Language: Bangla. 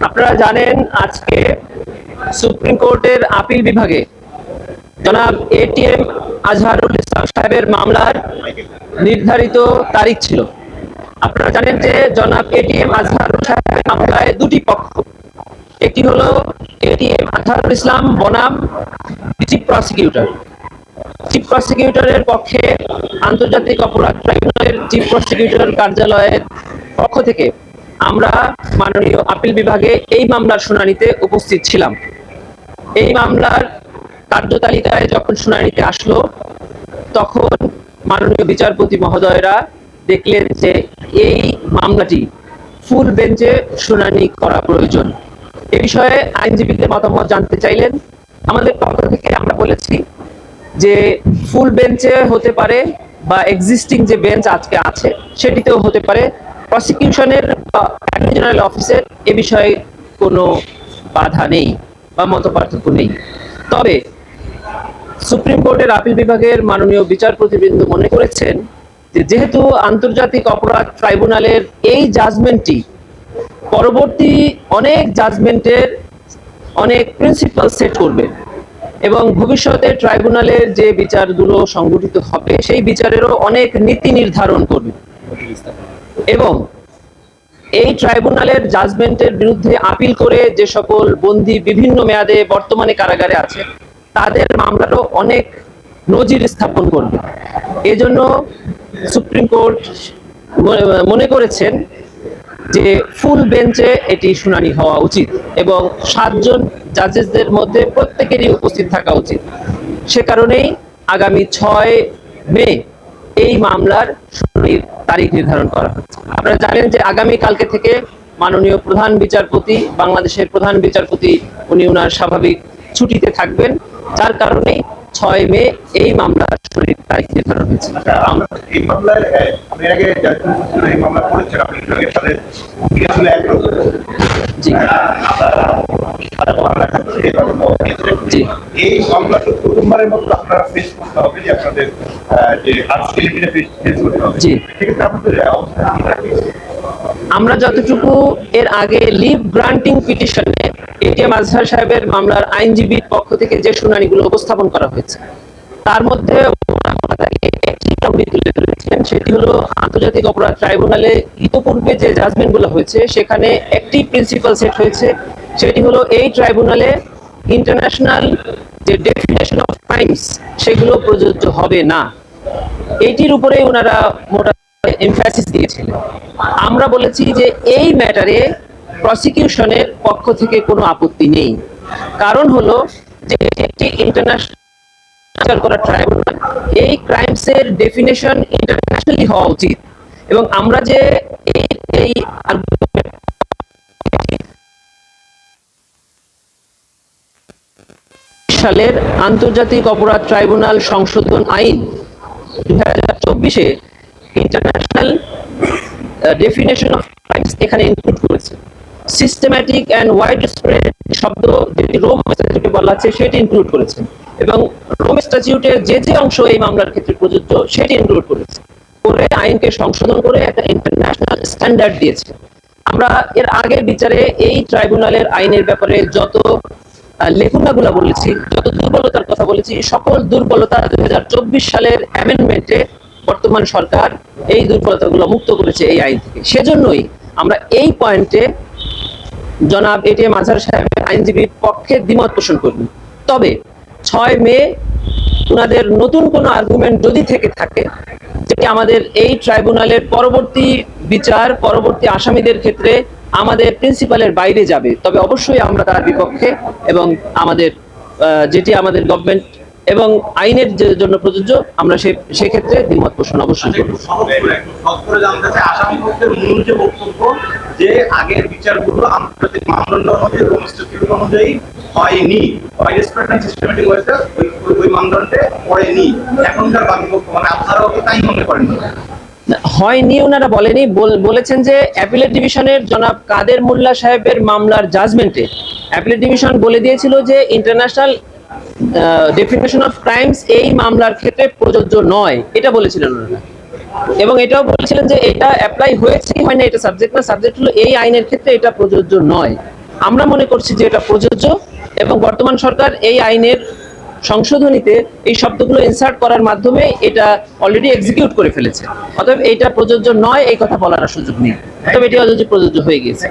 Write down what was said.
আপনারা জানেন আজকে সুপ্রিম কোর্টের আপিল বিভাগে জনাব এটিএম আজহারুল ইসলাম সাহেবের মামলার নির্ধারিত তারিখ ছিল। আপনারা জানেন যে জনাব এটিএম আজহারুল সাহেবের মামলায় দুটি পক্ষ, একটি হলো এটিএম আজহারুল ইসলাম বনাম চিফ প্রসিকিউটর। চিফ প্রসিকিউটরের পক্ষে আন্তর্জাতিক অপরাধ ট্রাইব্যুনালের চিফ প্রসিকিউটর কার্যালয়ের পক্ষ থেকে আমরা মাননীয় আপিল বিভাগে এই মামলার শুনানিতে উপস্থিত ছিলাম। এই মামলার কার্যতালিকায় যখন শুনানিতে আসলো তখন মাননীয় বিচারপতি মহোদয়রা দেখলেন যে এই মামলাটি ফুল বেঞ্চে শুনানি করা প্রয়োজন। এ বিষয়ে আইনজীবীদের মতামত জানতে চাইলেন। আমাদের পক্ষ থেকে আমরা বলেছি যে ফুল বেঞ্চে হতে পারে বা এক্সিস্টিং যে বেঞ্চ আজকে আছে সেটিতেও হতে পারে। প্রসিকিউশনের অ্যাটর্নি জেনারেল অফিসের এ বিষয়ে কোনো বাধা নেই বা মতপার্থক্য নেই। তবে সুপ্রিম কোর্টের আপিল বিভাগের মাননীয় বিচারপতিবৃন্দ মনে করেছেন যে যেহেতু আন্তর্জাতিক অপরাধ ট্রাইব্যুনালের এই জাজমেন্টটি পরবর্তী অনেক জাজমেন্টের অনেক প্রিন্সিপাল সেট করবে এবং ভবিষ্যতে ট্রাইব্যুনালের যে বিচারগুলো সংগঠিত হবে সেই বিচারেরও অনেক নীতি নির্ধারণ করবে এবং এই ট্রাইব্যুনালের জাজমেন্টের বিরুদ্ধে আপিল করে যে সকল বন্দী বিভিন্ন মেয়াদে বর্তমানে কারাগারে আছে তাদের মামলারও অনেক নজির স্থাপন করবে। এজন্য সুপ্রিম কোর্ট মনে করেছেন যে ফুল বেঞ্চে এটি শুনানি হওয়া উচিত এবং 7 জন জাজেসদের মধ্যে প্রত্যেকেরই উপস্থিত থাকা উচিত। সে কারণেই আগামী 6 মে এই মামলার শুনানির তারিখ নির্ধারণ করা হচ্ছে। আপনারা জানেন যে আগামী কালকে থেকে মাননীয় প্রধান বিচারপতি, বাংলাদেশের প্রধান বিচারপতি, উনি ওনার স্বাভাবিক ছুটিতে থাকবেন, যার কারণে 6 মে এই মামলার শুনানির তারিখ নির্ধারণ হয়েছে। এই মামলার এর আগে এই মামলা করেছেন আপনি এর সাথে জি জি এই মামলা প্রথমবারের মতো আপনারা ফেস করতে হবে যে আপনাদের যে আজকে ফেস করতে হবে। জি সেক্ষেত্রে আপনাদের আমরা যতটুকু এর আগে লিভ গ্রান্টিং পিটিশনে এটিএম আজহার সাহেবের মামলার আইনজীবীর পক্ষ থেকে যে শুনানিগুলো উপস্থাপন করা হয়েছে তার মধ্যে সেটি হলো আন্তর্জাতিক অপরাধ ট্রাইব্যুনালে ইতোপূর্বে যে জাজমেন্টগুলো হয়েছে সেখানে একটি প্রিন্সিপাল সেট হয়েছে, সেটি হলো এই ট্রাইব্যুনালে ইন্টারন্যাশনাল যে ডেফিনেশন অফ ক্রাইমস সেগুলো প্রযোজ্য হবে না। এইটির উপরে ওনারা মোটা এমফাসিস দিয়েছিলেন। আমরা বলেছি যে এই ম্যাটারে প্রসিকিউশনের পক্ষ থেকে কোনো আপত্তি নেই, কারণ হলো যে একটি ইন্টারন্যাশনাল করা ট্রাইব্যুনাল, এই ক্রাইমসের ডেফিনেশন ইন্টারন্যাশনালি হওয়া উচিত এবং আমরা যে এই সালের আন্তর্জাতিক অপরাধ ট্রাইব্যুনাল সংশোধন আইন 2024-এ ইন্টারন্যাশনাল ডেফিনেশন অফ ক্রাইমস এখানে ইনক্লুড করেছে। সিস্টেম্যাটিক অ্যান্ড ওয়াইড স্প্রেড শব্দ যেটি রোম স্ট্যাটিউটে বলা আছে সেটি ইনক্লুড করেছে এবং রোম স্ট্যাটিউটের যে যে অংশ এই মামলার ক্ষেত্রে প্রযোজ্য সেটি ইনক্লুড করেছে করে আইনকে সংশোধন করে একটা ইন্টারন্যাশনাল স্ট্যান্ডার্ড দিয়েছে। আমরা এর আগের বিচারে এই ট্রাইব্যুনালের আইনের ব্যাপারে যত লেখনাগুলো বলেছি, যত দুর্বলতার কথা বলেছি, সকল দুর্বলতা 2024 সালের অ্যামেন্ডমেন্টে বর্তমান সরকার এই দুর্বলতাগুলো মুক্ত করেছে এই আইন থেকে। সেজন্যই আমরা এই পয়েন্টে জনাব এটিএম আজহার সাহেবের আইনজীবীর পক্ষে দ্বিমত পোষণ করব। তবে 6 মে ওনাদের নতুন কোনো আর্গুমেন্ট যদি থেকে থাকে যেটি আমাদের এই ট্রাইব্যুনালের পরবর্তী বিচার, পরবর্তী আসামিদের ক্ষেত্রে আমাদের প্রিন্সিপালের বাইরে যাবে, তবে অবশ্যই আমরা তার বিপক্ষে এবং আমাদের যেটি আমাদের গভর্নমেন্ট এবং আইনের জন্য প্রযোজ্য আমরা সেক্ষেত্রে দ্বিমত পোষণ অবশ্যই করব। আসামিপক্ষের মূল যে বক্তব্য যে আগের বিচারগুলো আন্তর্জাতিক মানদণ্ড অনুযায়ী হয়নি, সিস্টেমেটিক ওয়েতে ওই মানদণ্ডে পড়েনি, এখনকার বাদীপক্ষ মানে আপনারাও কি তাই মনে করেন? হয়নি ওনারা বলেনি, বলেছেন যে অ্যাপিলেট ডিভিশনের জনাব কাদের মোল্লা সাহেবের মামলার জাজমেন্টে অ্যাপিলেট ডিভিশন বলে দিয়েছিল যে ইন্টারন্যাশনাল ডেফিনেশন অফ ক্রাইমস এই মামলার ক্ষেত্রে প্রযোজ্য নয়, এটা বলেছিলেন ওনারা এবং এটাও বলেছিলেন যে এটা অ্যাপ্লাই হয়েছে কি হয় না এটা সাবজেক্ট না, সাবজেক্ট হলো এই আইনের ক্ষেত্রে এটা প্রযোজ্য নয়। আমরা মনে করছি যে এটা প্রযোজ্য, এবং বর্তমান সরকার এই আইনের সংশোধনীতে এই শব্দগুলো ইনসার্ট করার মাধ্যমে এটা অলরেডি এক্সিকিউট করে ফেলেছে। অতএব এটা প্রযোজ্য নয় এই কথা বলার আর সুযোগ নেই, তবে এটি অলরেডি প্রযোজ্য হয়ে গিয়েছে।